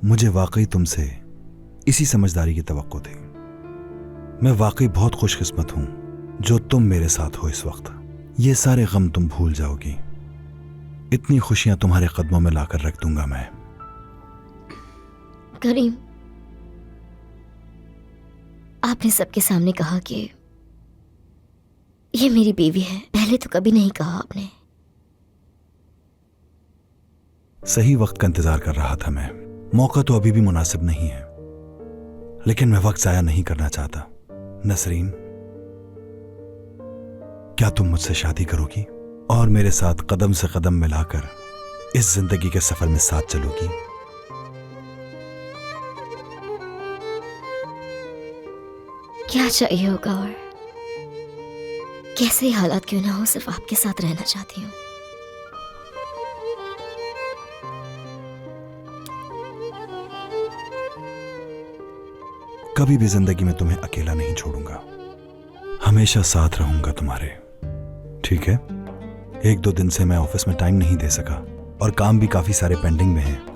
मुझे वाकई तुमसे इसी समझदारी की तवक्को थी। मैं वाकई बहुत खुशकिस्मत हूं जो तुम मेरे साथ हो इस वक्त। ये सारे गम तुम भूल जाओगी। इतनी खुशियां तुम्हारे कदमों में लाकर रख दूंगा मैं। करीम, आपने सबके सामने कहा कि ये मेरी बीवी है। पहले तो कभी नहीं कहा आपने। सही वक्त का इंतजार कर रहा था मैं। मौका तो अभी भी मुनासिब नहीं है, लेकिन मैं वक्त जाया नहीं करना चाहता। नसरीन, क्या तुम मुझसे शादी करोगी और मेरे साथ कदम से कदम मिलाकर इस जिंदगी के सफर में साथ चलोगी? क्या चाहिए होगा और कैसे हालात क्यों ना हो, सिर्फ आपके साथ रहना चाहती हूँ। कभी भी जिंदगी में तुम्हें अकेला नहीं छोड़ूंगा, हमेशा साथ रहूंगा तुम्हारे। ठीक है? 1-2 दिन से मैं ऑफिस में टाइम नहीं दे सका और काम भी काफी सारे पेंडिंग में हैं।